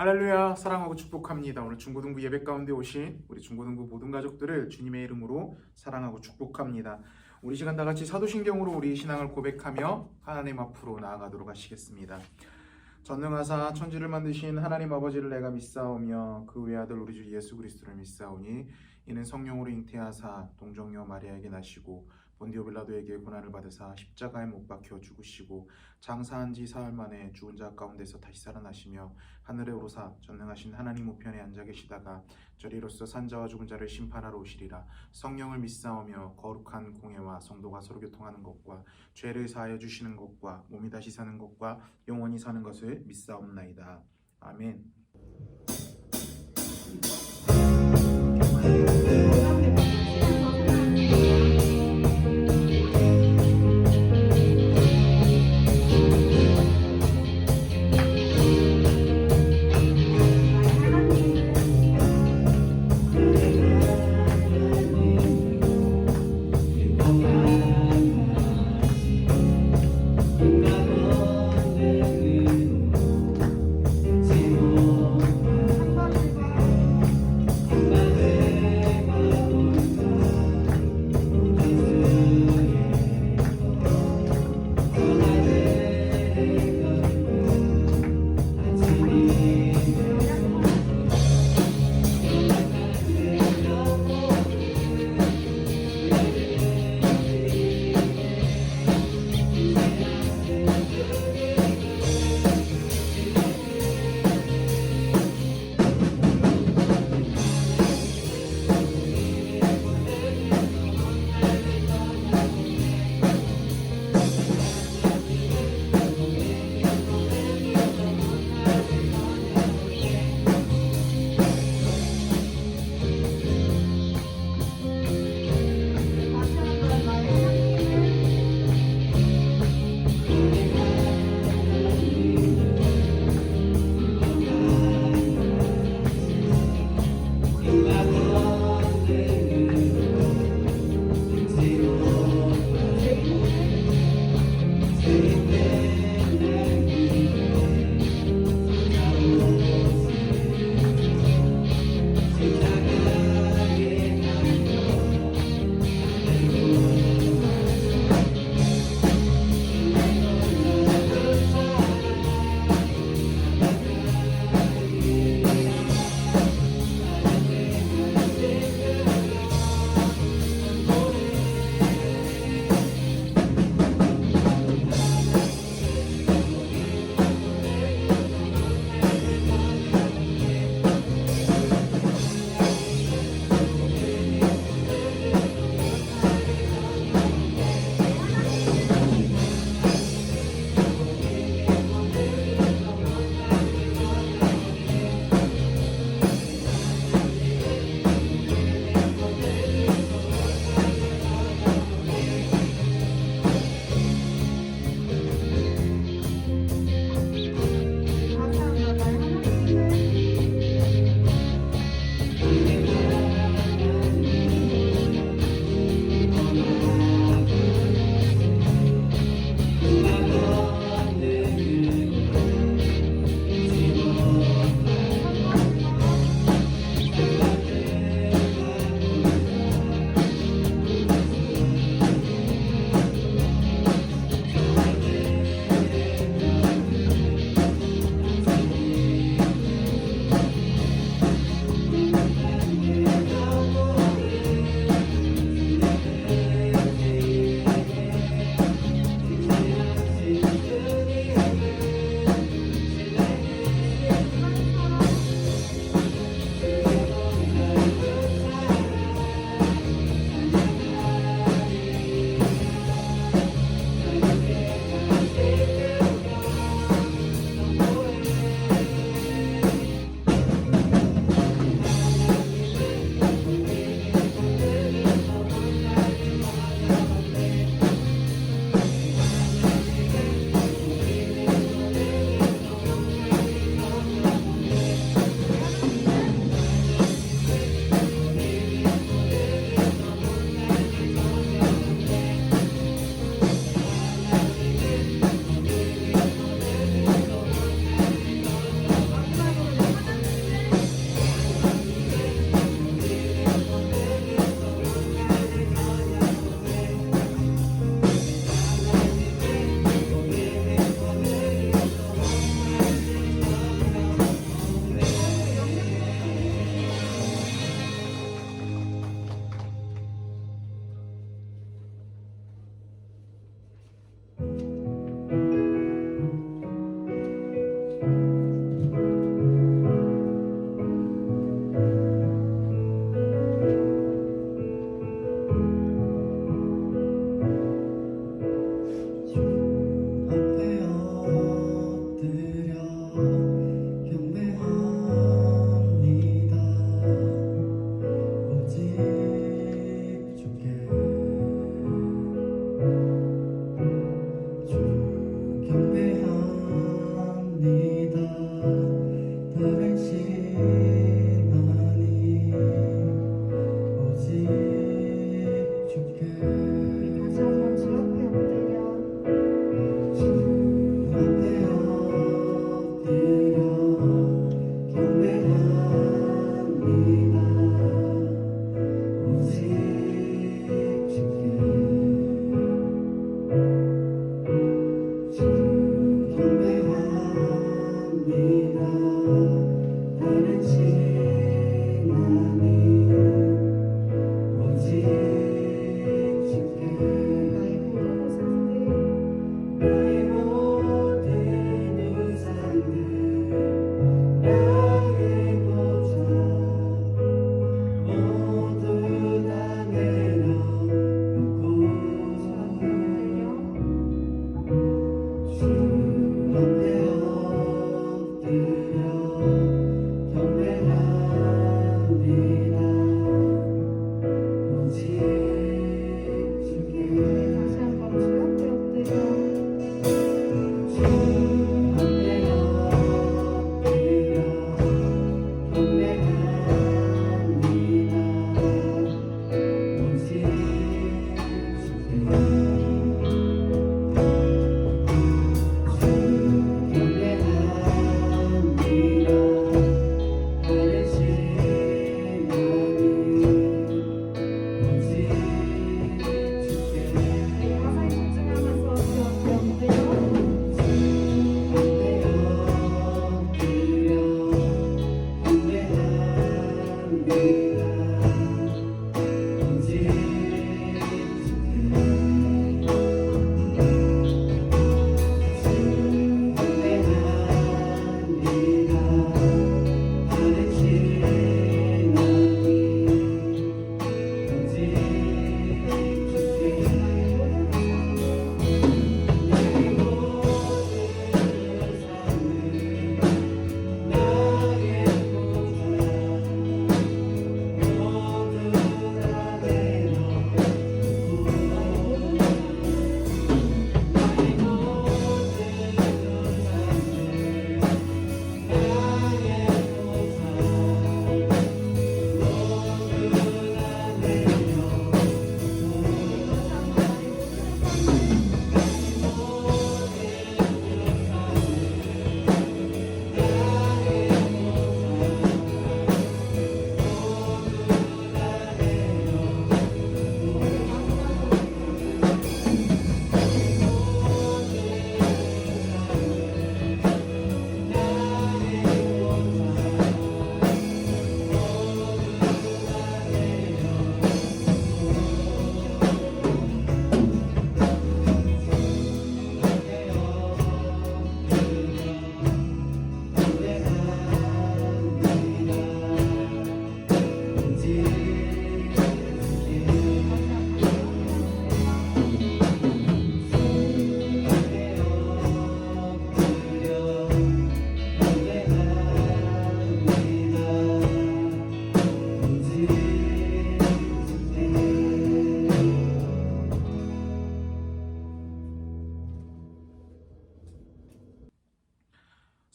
할렐루야, 사랑하고 축복합니다. 오늘 중고등부 예배 가운데 오신 우리 중고등부 모든 가족들을 주님의 이름으로 사랑하고 축복합니다. 우리 시간 다 같이 사도신경으로 우리 신앙을 고백하며 하나님 앞으로 나아가도록 하시겠습니다. 전능하사 천지를 만드신 하나님 아버지를 내가 믿사오며 그 외아들 우리 주 예수 그리스도를 믿사오니 이는 성령으로 잉태하사 동정녀 마리아에게 나시고 본디오 빌라도에게 고난을 받으사 십자가에 못 박혀 죽으시고 장사한 지 사흘 만에 죽은 자 가운데서 다시 살아나시며 하늘에 오르사 전능하신 하나님 우편에 앉아 계시다가 저리로서 산자와 죽은 자를 심판하러 오시리라. 성령을 믿사오며 거룩한 공예와 성도가 서로 교통하는 것과 죄를 사하여 주시는 것과 몸이 다시 사는 것과 영원히 사는 것을 믿사옵나이다. 아멘.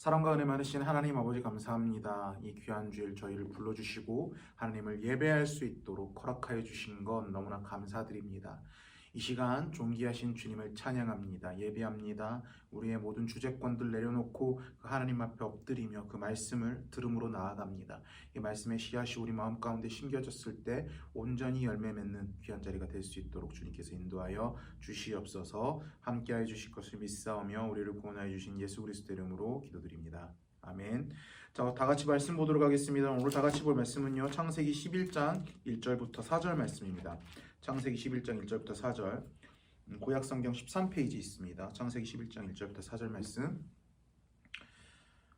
사랑과 은혜 많으신 하나님 아버지 감사합니다. 이 귀한 주일 저희를 불러주시고 하나님을 예배할 수 있도록 허락하여 주신 건 너무나 감사드립니다. 이 시간 존귀하신 주님을 찬양합니다. 예배합니다. 우리의 모든 주제권들 내려놓고 그 하나님 앞에 엎드리며 그 말씀을 들음으로 나아갑니다. 이 말씀의 씨앗이 우리 마음 가운데 심겨졌을 때 온전히 열매 맺는 귀한 자리가 될 수 있도록 주님께서 인도하여 주시옵소서. 함께하여 주실 것을 믿사오며 우리를 구원하여 주신 예수 그리스도 이름으로 기도드립니다. 아멘. 자, 다 같이 말씀 보도록 하겠습니다. 오늘 다 같이 볼 말씀은요, 창세기 11장 1절부터 4절 말씀입니다. 창세기 11장 1절부터 4절, 구약 성경 13페이지 있습니다. 창세기 11장 1절부터 4절 말씀.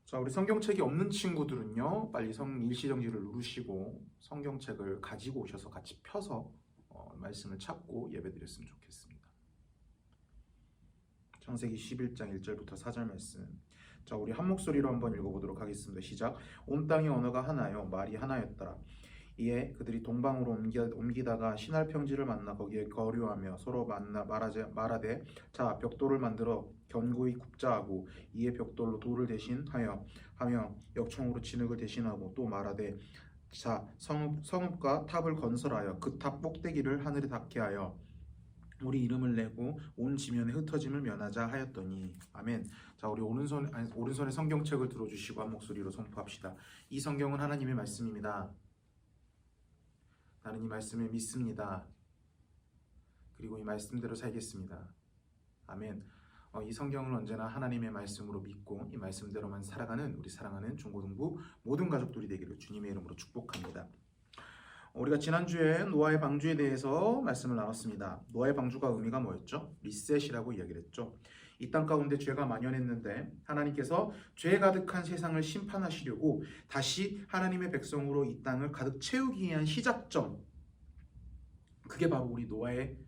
자, 우리 성경책이 없는 친구들은요, 빨리 일시정지를 누르시고 성경책을 가지고 오셔서 같이 펴서 말씀을 찾고 예배드렸으면 좋겠습니다. 창세기 11장 1절부터 4절 말씀. 자, 우리 한 목소리로 한번 읽어보도록 하겠습니다. 시작. 온 땅의 언어가 하나요, 말이 하나였더라. 이에 그들이 동방으로 옮기다가 신할 평지를 만나 거기에 거류하며 서로 말하되 자, 벽돌을 만들어 견고히 굽자하고 이에 벽돌로 돌을 대신하여 역청으로 진흙을 대신하고 또 말하되 자, 성읍과 탑을 건설하여 그 탑 꼭대기를 하늘에 닿게 하여 우리 이름을 내고 온 지면에 흩어짐을 면하자 하였더니. 아멘. 자, 우리 오른손에 성경책을 들어주시고 한 목소리로 선포합시다. 이 성경은 하나님의 말씀입니다. 나는 이 말씀을 믿습니다. 그리고 이 말씀대로 살겠습니다. 아멘. 이 성경을 언제나 하나님의 말씀으로 믿고 이 말씀대로만 살아가는 우리 사랑하는 중고등부 모든 가족들이 되기를 주님의 이름으로 축복합니다. 우리가 지난주에 노아의 방주에 대해서 말씀을 나눴습니다. 노아의 방주가 의미가 뭐였죠? 리셋이라고 이야기를 했죠. 이 땅 가운데 죄가 만연했는데 하나님께서 죄 가득한 세상을 심판하시려고 다시 하나님의 백성으로 이 땅을 가득 채우기 위한 시작점, 그게 바로 우리 노아의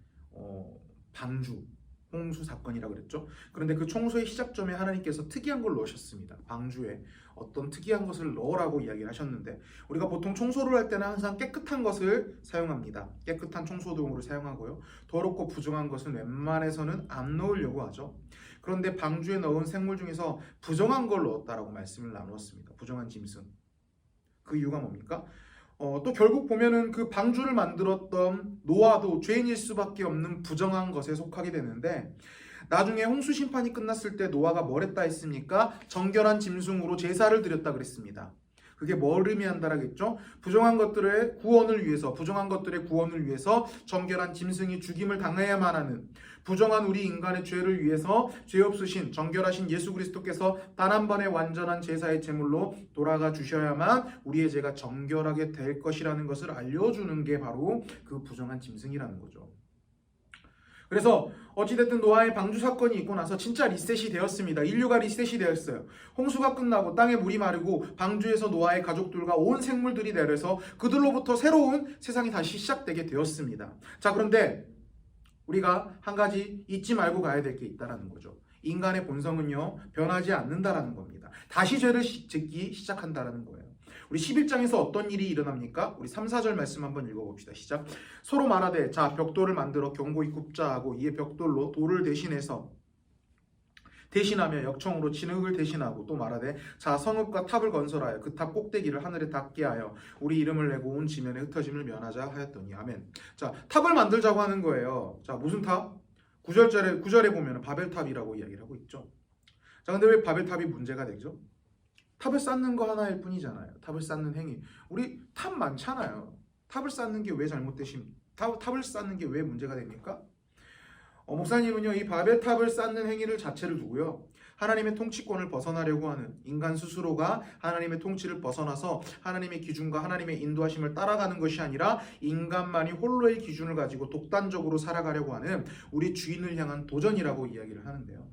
방주, 홍수 사건이라고 그랬죠. 그런데 그 청소의 시작점에 하나님께서 특이한 걸 넣으셨습니다. 방주에 어떤 특이한 것을 넣으라고 이야기를 하셨는데, 우리가 보통 청소를 할 때는 항상 깨끗한 것을 사용합니다. 깨끗한 청소도구를 사용하고요, 더럽고 부정한 것은 웬만해서는 안 넣으려고 하죠. 그런데 방주에 넣은 생물 중에서 부정한 걸 넣었다라고 말씀을 나누었습니다. 부정한 짐승. 그 이유가 뭡니까? 또 결국 보면은 그 방주를 만들었던 노아도 죄인일 수밖에 없는 부정한 것에 속하게 되는데, 나중에 홍수 심판이 끝났을 때 노아가 뭘 했다 했습니까? 정결한 짐승으로 제사를 드렸다 그랬습니다. 그게 뭘 의미한다라겠죠? 부정한 것들의 구원을 위해서 정결한 짐승이 죽임을 당해야만 하는, 부정한 우리 인간의 죄를 위해서 죄 없으신 정결하신 예수 그리스도께서 단 한 번의 완전한 제사의 제물로 돌아가 주셔야만 우리의 죄가 정결하게 될 것이라는 것을 알려주는 게 바로 그 부정한 짐승이라는 거죠. 그래서 어찌됐든 노아의 방주 사건이 있고 나서 진짜 리셋이 되었습니다. 인류가 리셋이 되었어요. 홍수가 끝나고 땅에 물이 마르고 방주에서 노아의 가족들과 온 생물들이 내려서 그들로부터 새로운 세상이 다시 시작되게 되었습니다. 자, 그런데 우리가 한 가지 잊지 말고 가야 될 게 있다는 거죠. 인간의 본성은요, 변하지 않는다라는 겁니다. 다시 죄를 짓기 시작한다라는 거예요. 우리 11장에서 어떤 일이 일어납니까? 우리 3, 4절 말씀 한번 읽어봅시다. 시작. 서로 말하되 자, 벽돌을 만들어 견고히 굽자 하고 이에 벽돌로 돌을 대신하며 역청으로 진흙을 대신하고 또 말하되 자, 성읍과 탑을 건설하여 그 탑 꼭대기를 하늘에 닿게 하여 우리 이름을 내고 온 지면에 흩어짐을 면하자 하였더니. 아멘. 자, 탑을 만들자고 하는 거예요. 자, 무슨 탑? 9절에 보면 바벨탑이라고 이야기를 하고 있죠. 자, 근데 왜 바벨탑이 문제가 되죠? 탑을 쌓는 거 하나일 뿐이잖아요. 탑을 쌓는 행위. 우리 탑 많잖아요. 탑을 쌓는 게 왜 탑을 쌓는 게 왜 문제가 됩니까? 목사님은요, 이 바벨탑을 쌓는 행위를 자체를 두고요, 하나님의 통치권을 벗어나려고 하는 인간 스스로가 하나님의 통치를 벗어나서 하나님의 기준과 하나님의 인도하심을 따라가는 것이 아니라 인간만이 홀로의 기준을 가지고 독단적으로 살아가려고 하는 우리 주인을 향한 도전이라고 이야기를 하는데요.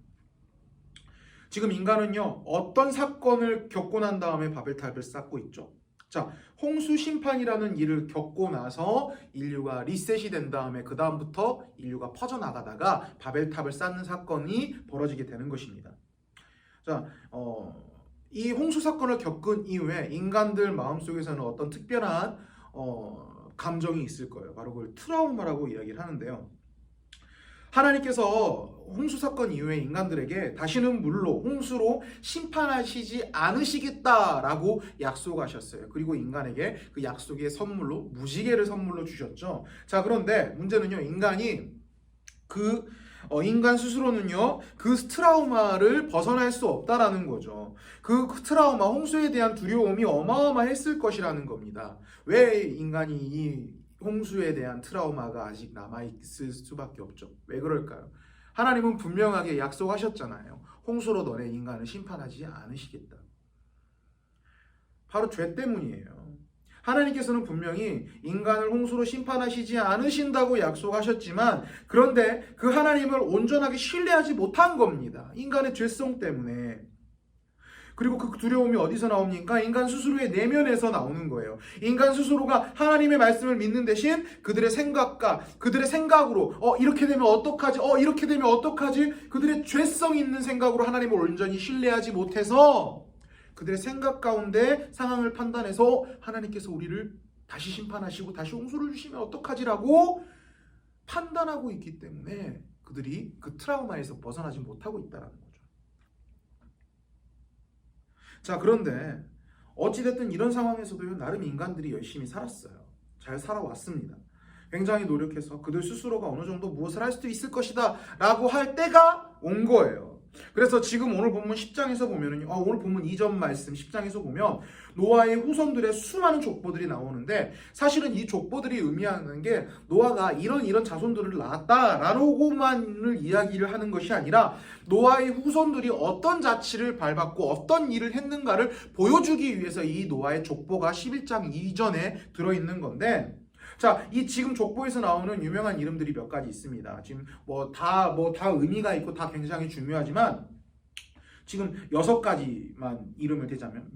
지금 인간은요, 어떤 사건을 겪고 난 다음에 바벨탑을 쌓고 있죠. 자, 홍수 심판이라는 일을 겪고 나서 인류가 리셋이 된 다음에 그 다음부터 인류가 퍼져나가다가 바벨탑을 쌓는 사건이 벌어지게 되는 것입니다. 자, 이 홍수 사건을 겪은 이후에 인간들 마음속에서는 어떤 특별한 감정이 있을 거예요. 바로 그걸 트라우마라고 이야기를 하는데요. 하나님께서 홍수 사건 이후에 인간들에게 다시는 물로 홍수로 심판하시지 않으시겠다라고 약속하셨어요. 그리고 인간에게 그 약속의 선물로 무지개를 선물로 주셨죠. 자, 그런데 문제는요, 인간 스스로는요, 그 트라우마를 벗어날 수 없다라는 거죠. 그 트라우마, 홍수에 대한 두려움이 어마어마했을 것이라는 겁니다. 왜 인간이 이 홍수에 대한 트라우마가 아직 남아있을 수밖에 없죠? 왜 그럴까요? 하나님은 분명하게 약속하셨잖아요. 홍수로 너네 인간을 심판하지 않으시겠다. 바로 죄 때문이에요. 하나님께서는 분명히 인간을 홍수로 심판하시지 않으신다고 약속하셨지만, 그런데 그 하나님을 온전하게 신뢰하지 못한 겁니다. 인간의 죄성 때문에. 그리고 그 두려움이 어디서 나옵니까? 인간 스스로의 내면에서 나오는 거예요. 인간 스스로가 하나님의 말씀을 믿는 대신 그들의 생각과 그들의 생각으로 이렇게 되면 어떡하지? 이렇게 되면 어떡하지? 그들의 죄성 있는 생각으로 하나님을 온전히 신뢰하지 못해서 그들의 생각 가운데 상황을 판단해서 하나님께서 우리를 다시 심판하시고 다시 홍수를 주시면 어떡하지라고 판단하고 있기 때문에 그들이 그 트라우마에서 벗어나지 못하고 있다는 거죠. 자, 그런데 어찌됐든 이런 상황에서도요, 나름 인간들이 열심히 살았어요. 잘 살아왔습니다. 굉장히 노력해서 그들 스스로가 어느 정도 무엇을 할 수도 있을 것이다 라고 할 때가 온 거예요. 그래서 지금 오늘 본문 10장에서 보면은요, 오늘 본문 2절 말씀 10장에서 보면 노아의 후손들의 수많은 족보들이 나오는데, 사실은 이 족보들이 의미하는 게 노아가 이런 자손들을 낳았다라고만을 이야기를 하는 것이 아니라 노아의 후손들이 어떤 자취를 밟았고 어떤 일을 했는가를 보여주기 위해서 이 노아의 족보가 11장 이전에 들어있는 건데, 자, 이 지금 족보에서 나오는 유명한 이름들이 몇 가지 있습니다. 지금 다 의미가 있고 다 굉장히 중요하지만 지금 6가지만 이름을 대자면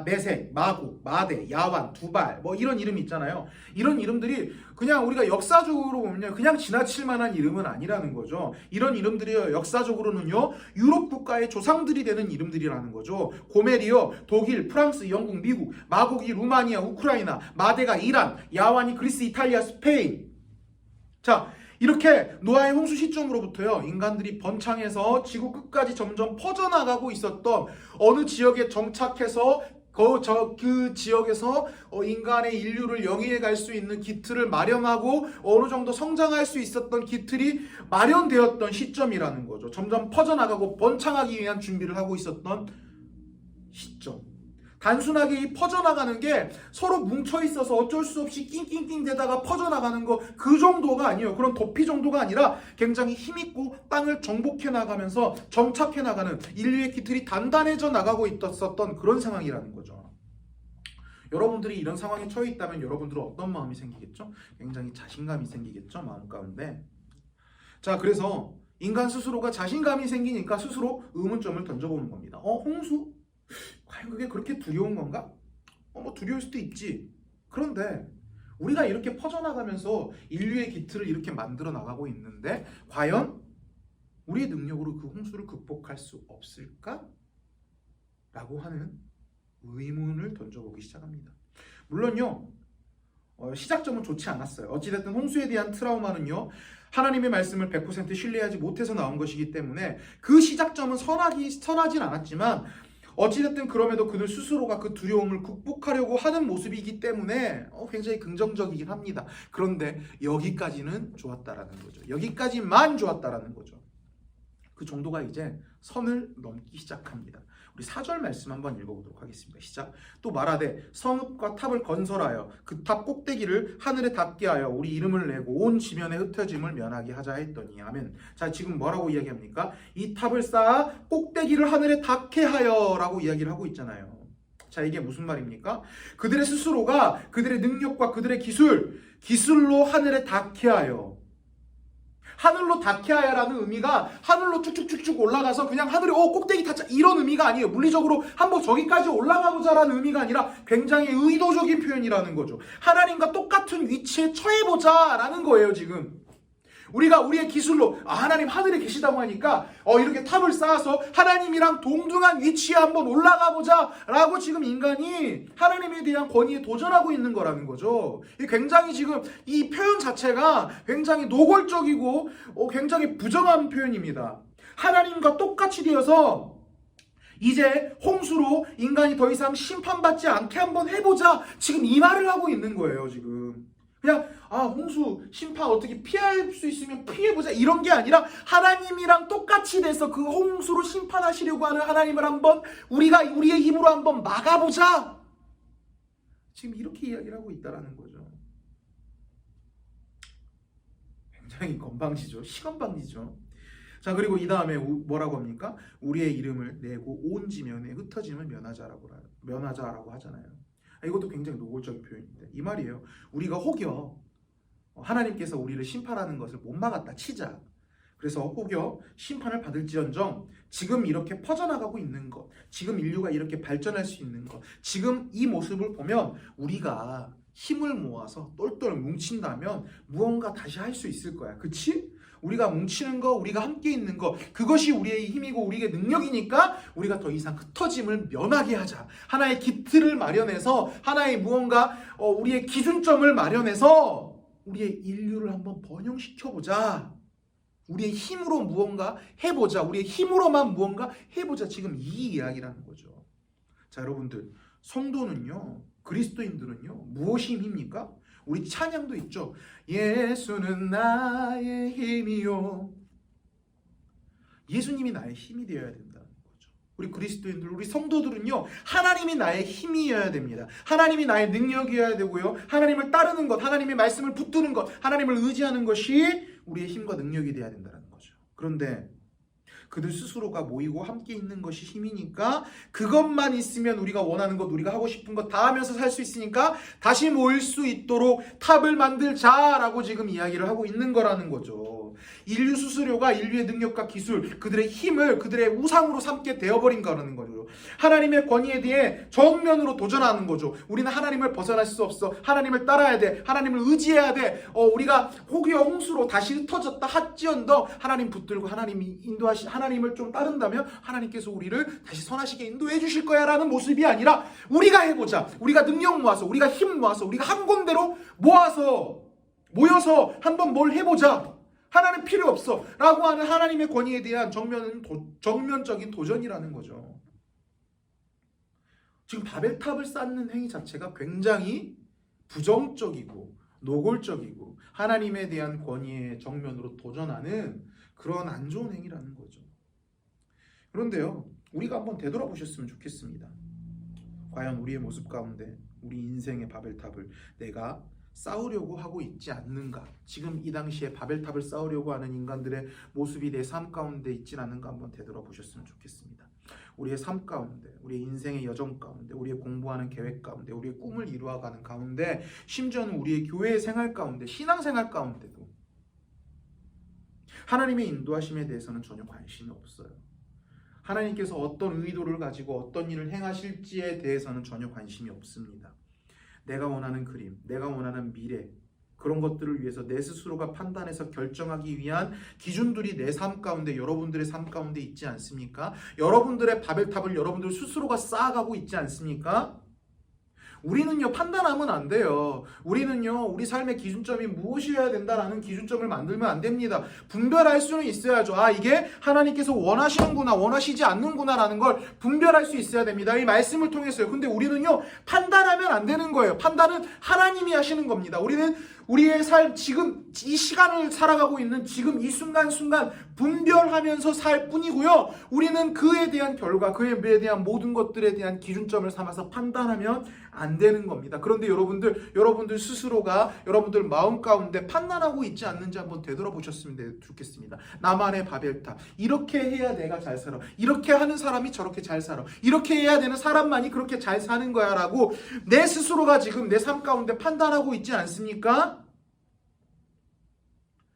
메색, 마고, 마대, 야완, 두발 이런 이름이 있잖아요. 이런 이름들이 그냥 우리가 역사적으로 보면 그냥 지나칠 만한 이름은 아니라는 거죠. 이런 이름들이 역사적으로는요, 유럽 국가의 조상들이 되는 이름들이라는 거죠. 고멜이요, 독일, 프랑스, 영국, 미국, 마곡이 루마니아, 우크라이나, 마대가 이란, 야완이 그리스, 이탈리아, 스페인. 자, 이렇게 노아의 홍수 시점으로부터요, 인간들이 번창해서 지구 끝까지 점점 퍼져나가고 있었던 어느 지역에 정착해서 그 지역에서 인간의 인류를 영위해 갈 수 있는 기틀을 마련하고 어느 정도 성장할 수 있었던 기틀이 마련되었던 시점이라는 거죠. 점점 퍼져나가고 번창하기 위한 준비를 하고 있었던 시점. 단순하게 이 퍼져나가는 게 서로 뭉쳐있어서 어쩔 수 없이 낑낑낑 대다가 퍼져나가는 거, 그 정도가 아니에요. 그런 도피 정도가 아니라 굉장히 힘있고 땅을 정복해 나가면서 정착해 나가는 인류의 기틀이 단단해져 나가고 있었던 그런 상황이라는 거죠. 여러분들이 이런 상황에 처해 있다면 여러분들은 어떤 마음이 생기겠죠? 굉장히 자신감이 생기겠죠? 마음 가운데. 자, 그래서 인간 스스로가 자신감이 생기니까 스스로 의문점을 던져보는 겁니다. 홍수? 과연 그게 그렇게 두려운 건가? 두려울 수도 있지. 그런데 우리가 이렇게 퍼져나가면서 인류의 기틀을 이렇게 만들어 나가고 있는데 과연 우리의 능력으로 그 홍수를 극복할 수 없을까? 라고 하는 의문을 던져보기 시작합니다. 물론요, 시작점은 좋지 않았어요. 어찌됐든 홍수에 대한 트라우마는요, 하나님의 말씀을 100% 신뢰하지 못해서 나온 것이기 때문에 그 시작점은 선하진 않았지만, 어찌됐든 그럼에도 그들 스스로가 그 두려움을 극복하려고 하는 모습이기 때문에 굉장히 긍정적이긴 합니다. 그런데 여기까지는 좋았다라는 거죠. 여기까지만 좋았다라는 거죠. 그 정도가 이제 선을 넘기 시작합니다. 우리 4절 말씀 한번 읽어보도록 하겠습니다. 시작. 또 말하되 성읍과 탑을 건설하여 그 탑 꼭대기를 하늘에 닿게 하여 우리 이름을 내고 온 지면에 흩어짐을 면하게 하자 했더니. 아멘. 자, 지금 뭐라고 이야기합니까? 이 탑을 쌓아 꼭대기를 하늘에 닿게 하여 라고 이야기를 하고 있잖아요. 자, 이게 무슨 말입니까? 그들의 스스로가 그들의 능력과 그들의 기술로 하늘에 닿게 하여. 하늘로 닿게 하여라는 의미가 하늘로 쭉쭉쭉쭉 올라가서 그냥 하늘에 꼭대기 닿자 이런 의미가 아니에요. 물리적으로 한번 저기까지 올라가보자라는 의미가 아니라 굉장히 의도적인 표현이라는 거죠. 하나님과 똑같은 위치에 처해보자라는 거예요. 지금 우리가 우리의 기술로 하나님 하늘에 계시다고 하니까 이렇게 탑을 쌓아서 하나님이랑 동등한 위치에 한번 올라가 보자 라고 지금 인간이 하나님에 대한 권위에 도전하고 있는 거라는 거죠. 굉장히 지금 이 표현 자체가 굉장히 노골적이고 굉장히 부정한 표현입니다. 하나님과 똑같이 되어서 이제 홍수로 인간이 더 이상 심판받지 않게 한번 해보자, 지금 이 말을 하고 있는 거예요. 지금 그냥 홍수 심판 어떻게 피할 수 있으면 피해보자 이런 게 아니라 하나님이랑 똑같이 돼서 그 홍수로 심판하시려고 하는 하나님을 한번 우리가 우리의 힘으로 한번 막아보자, 지금 이렇게 이야기를 하고 있다라는 거죠. 굉장히 건방지죠. 시건방지죠. 자, 그리고 이 다음에 뭐라고 합니까? 우리의 이름을 내고 온 지면에 흩어짐을 면하자라고 하잖아요. 이것도 굉장히 노골적인 표현인데 이 말이에요. 우리가 혹여 하나님께서 우리를 심판하는 것을 못 막았다 치자. 그래서 혹여 심판을 받을지언정 지금 이렇게 퍼져나가고 있는 것, 지금 인류가 이렇게 발전할 수 있는 것, 지금 이 모습을 보면 우리가 힘을 모아서 똘똘 뭉친다면 무언가 다시 할 수 있을 거야. 그치? 우리가 뭉치는 거, 우리가 함께 있는 거, 그것이 우리의 힘이고 우리의 능력이니까 우리가 더 이상 흩어짐을 면하게 하자. 하나의 기틀을 마련해서 하나의 무언가 우리의 기준점을 마련해서 우리의 인류를 한번 번영시켜보자. 우리의 힘으로 무언가 해보자. 우리의 힘으로만 무언가 해보자. 지금 이 이야기라는 거죠. 자, 여러분들, 성도는요, 그리스도인들은요, 무엇이 힘입니까? 우리 찬양도 있죠. 예수는 나의 힘이요. 예수님이 나의 힘이 되어야 된다는 거죠. 우리 그리스도인들, 우리 성도들은요, 하나님이 나의 힘이어야 됩니다. 하나님이 나의 능력이어야 되고요. 하나님을 따르는 것, 하나님의 말씀을 붙드는 것, 하나님을 의지하는 것이 우리의 힘과 능력이 되어야 된다는 거죠. 그런데 그들 스스로가 모이고 함께 있는 것이 힘이니까 그것만 있으면 우리가 원하는 것, 우리가 하고 싶은 것 다 하면서 살 수 있으니까 다시 모일 수 있도록 탑을 만들자라고 지금 이야기를 하고 있는 거라는 거죠. 인류 수수료가 인류의 능력과 기술, 그들의 힘을 그들의 우상으로 삼게 되어버린 거라는 거죠. 하나님의 권위에 대해 정면으로 도전하는 거죠. 우리는 하나님을 벗어날 수 없어. 하나님을 따라야 돼. 하나님을 의지해야 돼. 우리가 혹여 홍수로 다시 흩어졌다 할지언정 하나님 붙들고 하나님이 하나님을 좀 따른다면 하나님께서 우리를 다시 선하시게 인도해 주실 거야 라는 모습이 아니라 우리가 해보자. 우리가 능력 모아서, 우리가 힘 모아서, 우리가 한 군데로 모여서 한번 뭘 해보자. 하나님 필요 없어 라고 하는 하나님의 권위에 대한 정면적인 도전이라는 거죠. 지금 바벨탑을 쌓는 행위 자체가 굉장히 부정적이고 노골적이고 하나님에 대한 권위에 정면으로 도전하는 그런 안 좋은 행위라는 거죠. 그런데요, 우리가 한번 되돌아보셨으면 좋겠습니다. 과연 우리의 모습 가운데 우리 인생의 바벨탑을 내가 쌓으려고 하고 있지 않는가? 지금 이 당시에 바벨탑을 쌓으려고 하는 인간들의 모습이 내 삶 가운데 있지 않는가 한번 되돌아보셨으면 좋겠습니다. 우리의 삶 가운데, 우리의 인생의 여정 가운데, 우리의 공부하는 계획 가운데, 우리의 꿈을 이루어가는 가운데, 심지어는 우리의 교회 생활 가운데, 신앙생활 가운데도 하나님의 인도하심에 대해서는 전혀 관심이 없어요. 하나님께서 어떤 의도를 가지고 어떤 일을 행하실지에 대해서는 전혀 관심이 없습니다. 내가 원하는 그림, 내가 원하는 미래, 그런 것들을 위해서 내 스스로가 판단해서 결정하기 위한 기준들이 내 삶 가운데, 여러분들의 삶 가운데 있지 않습니까? 여러분들의 바벨탑을 여러분들 스스로가 쌓아가고 있지 않습니까? 우리는요, 판단하면 안 돼요. 우리는요, 우리 삶의 기준점이 무엇이어야 된다라는 기준점을 만들면 안 됩니다. 분별할 수는 있어야죠. 이게 하나님께서 원하시는구나, 원하시지 않는구나 라는 걸 분별할 수 있어야 됩니다. 이 말씀을 통해서요. 근데 우리는요, 판단하면 안 되는 거예요. 판단은 하나님이 하시는 겁니다. 우리는 우리의 삶, 지금 이 시간을 살아가고 있는 지금 이 순간순간 분별하면서 살 뿐이고요. 우리는 그에 대한 결과, 그에 대한 모든 것들에 대한 기준점을 삼아서 판단하면 안 되는 겁니다. 그런데 여러분들 스스로가 여러분들 마음 가운데 판단하고 있지 않는지 한번 되돌아보셨으면 좋겠습니다. 나만의 바벨탑. 이렇게 해야 내가 잘 살아. 이렇게 하는 사람이 저렇게 잘 살아. 이렇게 해야 되는 사람만이 그렇게 잘 사는 거야 라고 내 스스로가 지금 내 삶 가운데 판단하고 있지 않습니까?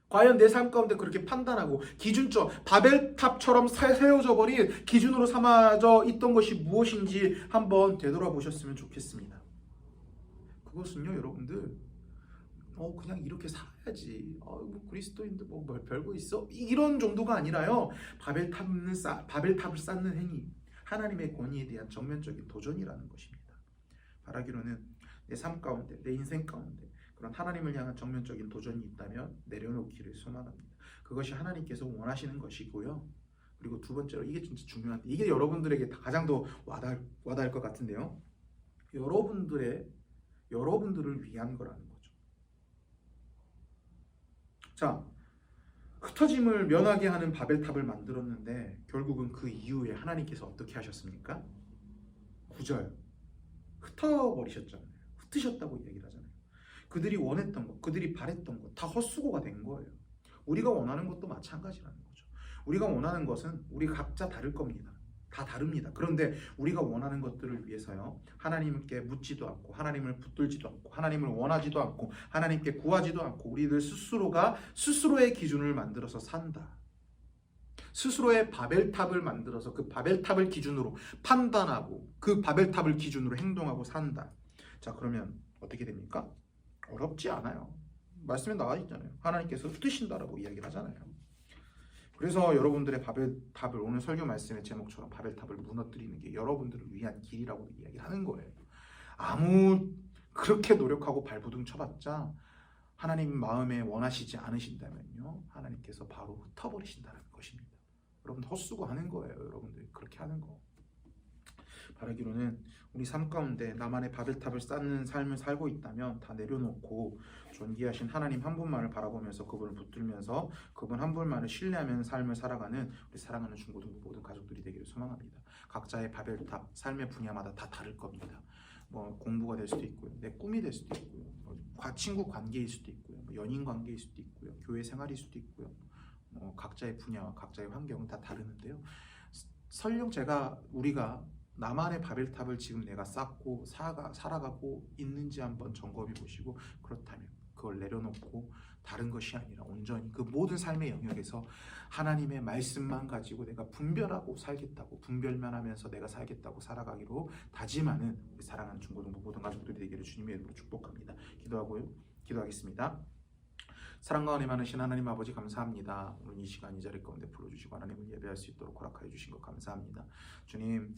과연 내 삶 가운데 그렇게 판단하고 기준점, 바벨탑처럼 세워져 버린 기준으로 삼아져 있던 것이 무엇인지 한번 되돌아보셨으면 좋겠습니다. 그것은요, 여러분들, 그냥 이렇게 살아야지. 뭐 그리스도인도 뭐 별거 있어? 이런 정도가 아니라요. 바벨탑을 쌓는 행위, 하나님의 권위에 대한 정면적인 도전이라는 것입니다. 바라기로는 내 삶 가운데, 내 인생 가운데 그런 하나님을 향한 정면적인 도전이 있다면 내려놓기를 소망합니다. 그것이 하나님께서 원하시는 것이고요. 그리고 두 번째로, 이게 진짜 중요한데, 이게 여러분들에게 가장 더 와닿을 것 같은데요. 여러분들을 위한 거라는 거죠. 자, 흩어짐을 면하게 하는 바벨탑을 만들었는데 결국은 그 이후에 하나님께서 어떻게 하셨습니까? 9절, 흩어버리셨잖아요. 흩으셨다고 이야기를 하잖아요. 그들이 원했던 것, 그들이 바랬던 것 다 헛수고가 된 거예요. 우리가 원하는 것도 마찬가지라는 거죠. 우리가 원하는 것은 우리 각자 다를 겁니다. 다 다릅니다. 그런데 우리가 원하는 것들을 위해서요, 하나님께 묻지도 않고, 하나님을 붙들지도 않고, 하나님을 원하지도 않고, 하나님께 구하지도 않고, 우리들 스스로가 스스로의 기준을 만들어서 산다. 스스로의 바벨탑을 만들어서 그 바벨탑을 기준으로 판단하고, 그 바벨탑을 기준으로 행동하고 산다. 자, 그러면 어떻게 됩니까? 어렵지 않아요. 말씀에 나와 있잖아요. 하나님께서 흩으신다라고 이야기를 하잖아요. 그래서 여러분들의 바벨탑을, 오늘 설교 말씀의 제목처럼 바벨탑을 무너뜨리는 게 여러분들을 위한 길이라고 이야기를 하는 거예요. 그렇게 노력하고 발부둥 쳐봤자 하나님 마음에 원하시지 않으신다면요, 하나님께서 바로 흩어버리신다는 것입니다. 여러분 헛수고 하는 거예요. 여러분들이 그렇게 하는 거. 바라기로는 우리 삶 가운데 나만의 바벨탑을 쌓는 삶을 살고 있다면 다 내려놓고 존귀하신 하나님 한 분만을 바라보면서 그분을 붙들면서 그분 한 분만을 신뢰하는 삶을 살아가는 우리 사랑하는 중고등부 모든 가족들이 되기를 소망합니다. 각자의 바벨탑, 삶의 분야마다 다 다를 겁니다. 뭐 공부가 될 수도 있고요, 내 꿈이 될 수도 있고요, 친구 관계일 수도 있고요, 연인 관계일 수도 있고요, 교회 생활일 수도 있고요. 각자의 분야와 각자의 환경은 다 다르는데요. 설령 우리가 나만의 바벨탑을 지금 내가 쌓고 살아가고 있는지 한번 점검해 보시고, 그렇다면 그걸 내려놓고 다른 것이 아니라 온전히 그 모든 삶의 영역에서 하나님의 말씀만 가지고 내가 분별하고 살겠다고, 분별만 하면서 내가 살겠다고 살아가기로 다짐하는 우리 사랑하는 중고등부 모든 가족들이 되기를 주님의 이름으로 축복합니다. 기도하겠습니다. 사랑과 은혜 많으신 하나님 아버지, 감사합니다. 오늘 이 시간 이 자리 가운데 불러주시고 하나님을 예배할 수 있도록 허락하여 주신 것 감사합니다. 주님,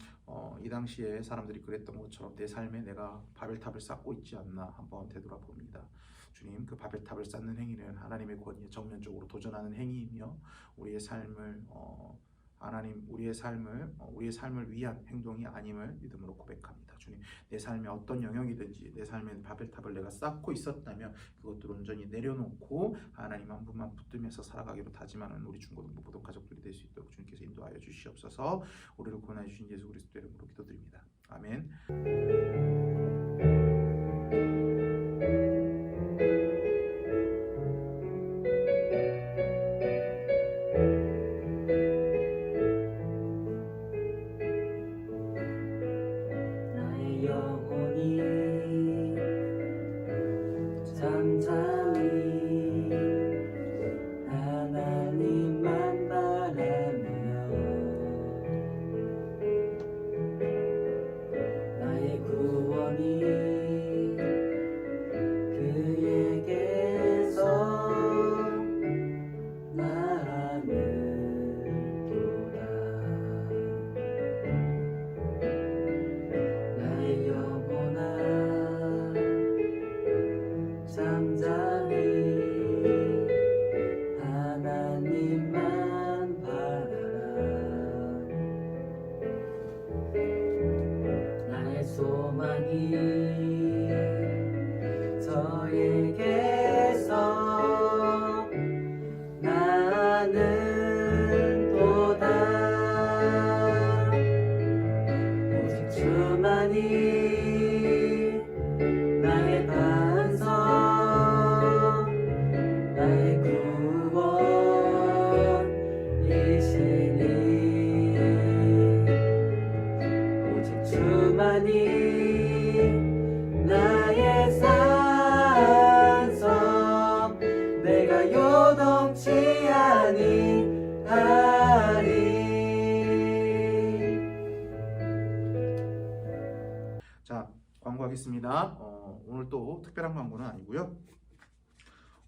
이 당시에 사람들이 그랬던 것처럼 내 삶에 내가 바벨탑을 쌓고 있지 않나 한번 되돌아봅니다. 주님, 그 바벨탑을 쌓는 행위는 하나님의 권위에 정면적으로 도전하는 행위이며 우리의 삶을 우리의 삶을 위한 행동이 아님을 믿음으로 고백합니다. 주님, 내 삶의 어떤 영역이든지 내 삶의 바벨탑을 내가 쌓고 있었다면 그것들을 온전히 내려놓고 하나님 한 분만 붙들면서 살아가기로 다짐하는 우리 중고등부 모든 가족들이 될 수 있도록 주님께서 인도하여 주시옵소서. 우리를 구원해 주신 예수 그리스도 이름으로 기도드립니다. 아멘. 자, 광고하겠습니다. 오늘 또 특별한 광고는 아니고요.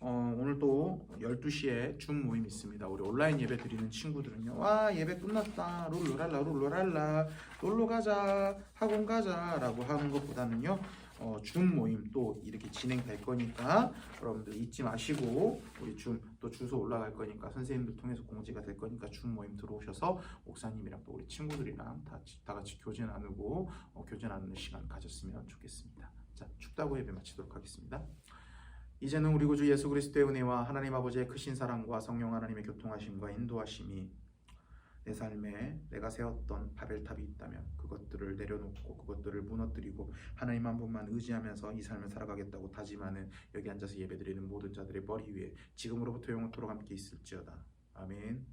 오늘 또 12시에 줌 모임 있습니다. 우리 온라인 예배 드리는 친구들은요. 와, 예배 끝났다. 룰루랄라 룰루랄라. 놀러 가자. 학원 가자라고 하는 것보다는요. 줌 모임 또 이렇게 진행될 거니까 여러분들 잊지 마시고 우리 줌 또 주소 올라갈 거니까 선생님들 통해서 공지가 될 거니까 줌 모임 들어오셔서 목사님이랑 또 우리 친구들이랑 다 같이 교제 나누고 교제 나누는 시간 가졌으면 좋겠습니다. 자, 축다고 예배 마치도록 하겠습니다. 이제는 우리 구주 예수 그리스도의 은혜와 하나님 아버지의 크신 사랑과 성령 하나님의 교통하심과 인도하심이 내 삶에 내가 세웠던 바벨탑이 있다면 그것들을 내려놓고 그것들을 무너뜨리고 하나님 한 분만 의지하면서 이 삶을 살아가겠다고 다짐하는 여기 앉아서 예배드리는 모든 자들의 머리 위에 지금으로부터 영원토록 함께 있을지어다. 아멘.